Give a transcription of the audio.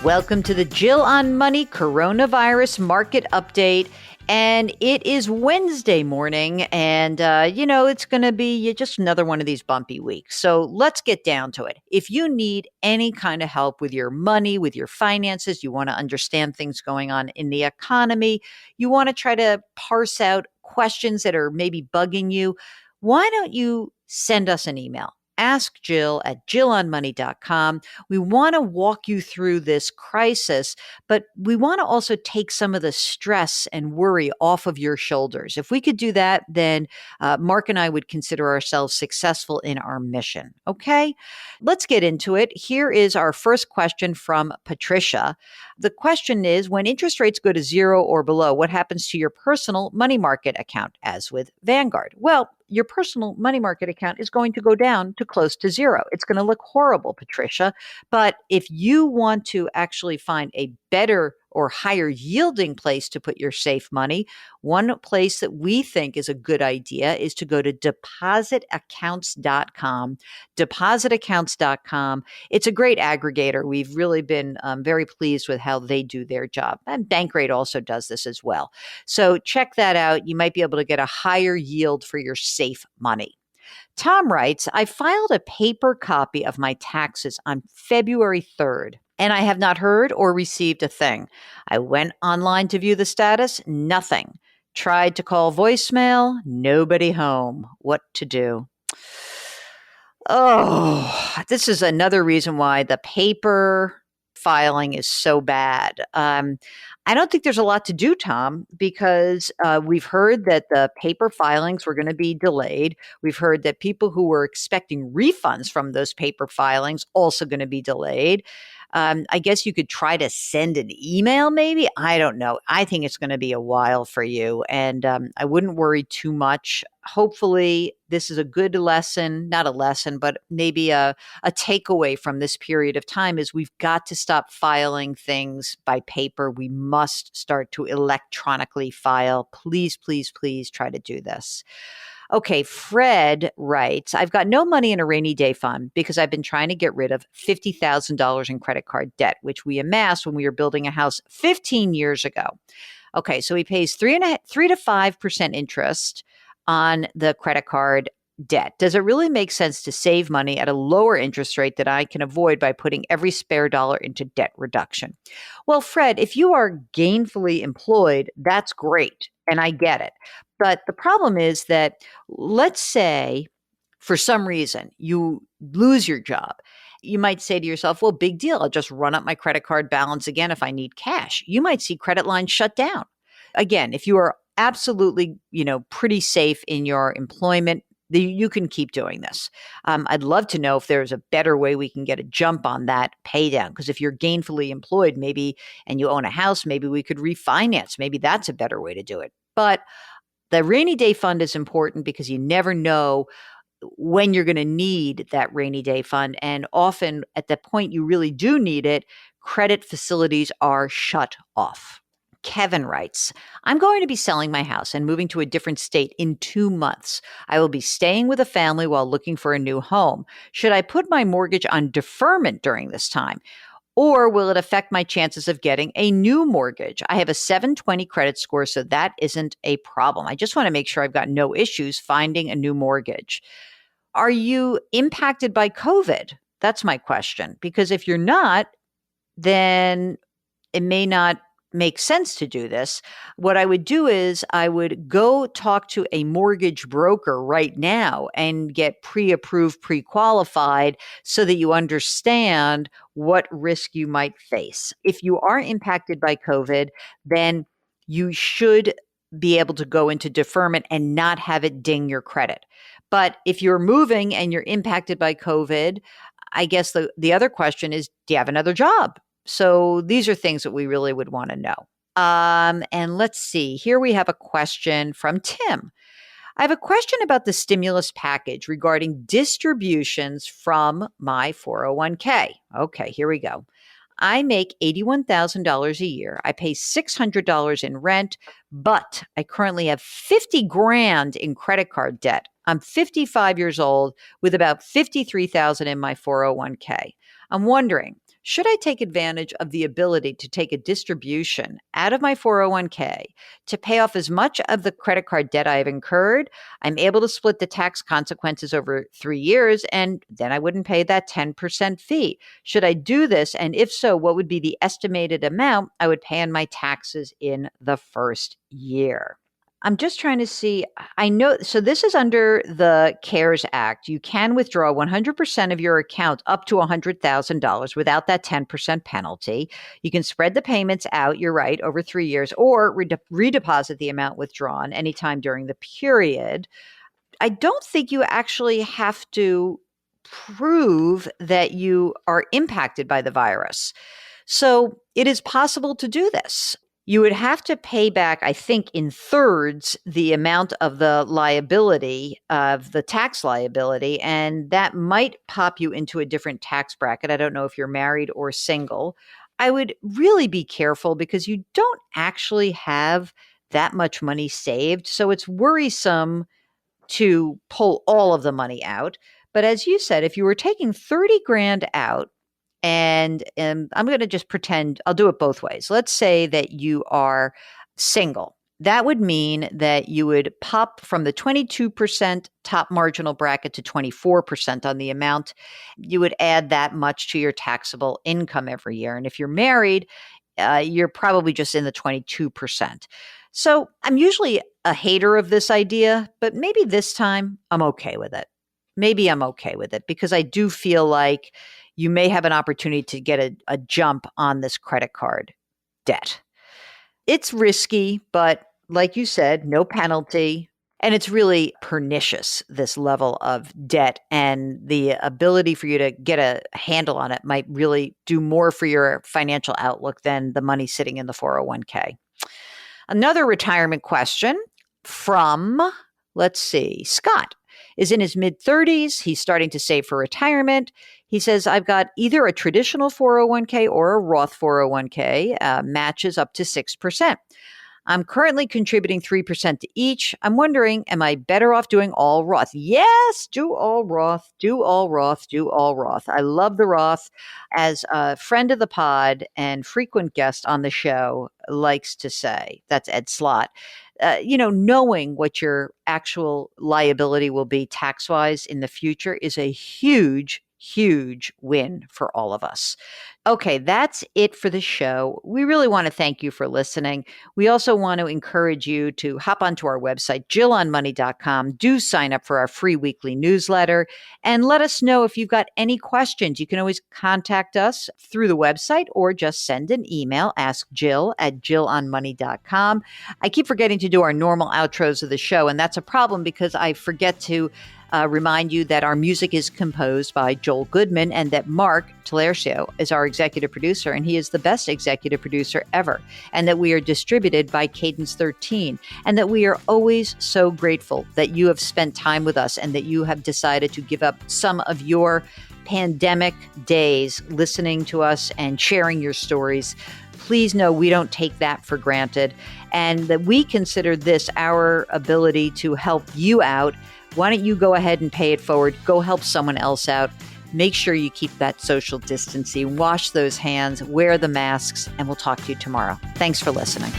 Welcome to the Jill on Money Coronavirus Market Update. And it is Wednesday morning, and it's going to be just another one of these bumpy weeks. So let's get down to it. If you need any kind of help with your money, with your finances, you want to understand things going on in the economy, you want to try to parse out questions that are maybe bugging you, why don't you send us an email? Ask Jill at jillonmoney.com. We want to walk you through this crisis, but we want to also take some of the stress and worry off of your shoulders. If we could do that, then Mark and I would consider ourselves successful in our mission. Okay, let's get into it. Here is our first question from Patricia. The question is, when interest rates go to zero or below, what happens to your personal money market account, as with Vanguard? Well, your personal money market account is going to go down to close to zero. It's going to look horrible, Patricia. But if you want to actually find a better or higher yielding place to put your safe money, one place that we think is a good idea is to go to depositaccounts.com. Depositaccounts.com. It's a great aggregator. We've really been very pleased with how they do their job. And Bankrate also does this as well. So check that out. You might be able to get a higher yield for your safe money. Tom writes, I filed a paper copy of my taxes on February 3rd, and I have not heard or received a thing. I went online to view the status, nothing. Tried to call voicemail, nobody home. What to do? Oh, this is another reason why the paper filing is so bad. I don't think there's a lot to do, Tom, because we've heard that the paper filings were going to be delayed. We've heard that people who were expecting refunds from those paper filings also going to be delayed. I guess you could try to send an email, maybe. I don't know. I think it's going to be a while for you, and I wouldn't worry too much. Hopefully, this is a good lesson, not a lesson, but maybe a takeaway from this period of time is we've got to stop filing things by paper. We must start to electronically file. Please, please, please try to do this. Okay, Fred writes, I've got no money in a rainy day fund because I've been trying to get rid of $50,000 in credit card debt, which we amassed when we were building a house 15 years ago. Okay, so he pays 3 to 5% interest on the credit card debt. Does it really make sense to save money at a lower interest rate that I can avoid by putting every spare dollar into debt reduction? Well, Fred, if you are gainfully employed, that's great. And I get it. But the problem is that, let's say, for some reason, you lose your job. You might say to yourself, well, big deal. I'll just run up my credit card balance again if I need cash. You might see credit lines shut down. Again, if you are absolutely, pretty safe in your employment, you can keep doing this. I'd love to know if there's a better way we can get a jump on that pay down. Because if you're gainfully employed, maybe, and you own a house, maybe we could refinance. Maybe that's a better way to do it. But the rainy day fund is important because you never know when you're going to need that rainy day fund. And often at the point you really do need it, credit facilities are shut off. Kevin writes, I'm going to be selling my house and moving to a different state in 2 months. I will be staying with a family while looking for a new home. Should I put my mortgage on deferment during this time? Or will it affect my chances of getting a new mortgage? I have a 720 credit score, so that isn't a problem. I just want to make sure I've got no issues finding a new mortgage. Are you impacted by COVID? That's my question. Because if you're not, then it may not make sense to do this. What I would do is I would go talk to a mortgage broker right now and get pre-approved, pre-qualified so that you understand what risk you might face. If you are impacted by COVID, then you should be able to go into deferment and not have it ding your credit. But if you're moving and you're impacted by COVID, I guess the other question is, do you have another job? So these are things that we really would want to know. And let's see, here we have a question from Tim. I have a question about the stimulus package regarding distributions from my 401k. Okay, here we go. I make $81,000 a year. I pay $600 in rent, but I currently have 50 grand in credit card debt. I'm 55 years old with about 53,000 in my 401k. I'm wondering, Should I take advantage of the ability to take a distribution out of my 401k to pay off as much of the credit card debt I have incurred? I'm able to split the tax consequences over 3 years, and then I wouldn't pay that 10% fee. Should I do this? And if so, what would be the estimated amount I would pay on my taxes in the first year? I'm just trying to see. I know. So this is under the CARES Act. You can withdraw 100% of your account up to $100,000 without that 10% penalty. You can spread the payments out, you're right, over 3 years, or redeposit the amount withdrawn anytime during the period. I don't think you actually have to prove that you are impacted by the virus. So it is possible to do this. You would have to pay back, I think, in thirds the amount of the liability, of the tax liability, and that might pop you into a different tax bracket. I don't know if you're married or single. I would really be careful because you don't actually have that much money saved. So it's worrisome to pull all of the money out. But as you said, if you were taking 30 grand out, and I'm going to just pretend I'll do it both ways. Let's say that you are single. That would mean that you would pop from the 22% top marginal bracket to 24% on the amount. You would add that much to your taxable income every year. And if you're married, you're probably just in the 22%. So I'm usually a hater of this idea, but maybe this time I'm okay with it. Maybe I'm okay with it because I do feel like you may have an opportunity to get a jump on this credit card debt. It's risky, but like you said, no penalty. And it's really pernicious, this level of debt, and the ability for you to get a handle on it might really do more for your financial outlook than the money sitting in the 401k. Another retirement question from, let's see, Scott is in his mid-30s. He's starting to save for retirement. He says, I've got either a traditional 401k or a Roth 401k, matches up to 6%. I'm currently contributing 3% to each. I'm wondering, am I better off doing all Roth? Yes, do all Roth, do all Roth, do all Roth. I love the Roth. As a friend of the pod and frequent guest on the show likes to say, that's Ed Slott, knowing what your actual liability will be tax-wise in the future is a huge, huge win for all of us. Okay, that's it for the show. We really want to thank you for listening. We also want to encourage you to hop onto our website, jillonmoney.com. Do sign up for our free weekly newsletter and let us know if you've got any questions. You can always contact us through the website or just send an email, askjill@jillonmoney.com. I keep forgetting to do our normal outros of the show, and that's a problem because I forget to remind you that our music is composed by Joel Goodman and that Mark Talercio is our executive producer, and he is the best executive producer ever, and that we are distributed by Cadence 13, and that we are always so grateful that you have spent time with us and that you have decided to give up some of your pandemic days listening to us and sharing your stories. Please know we don't take that for granted, and that we consider this our ability to help you out. Why don't you go ahead and pay it forward? Go help someone else out. Make sure you keep that social distancing, wash those hands, wear the masks, and we'll talk to you tomorrow. Thanks for listening.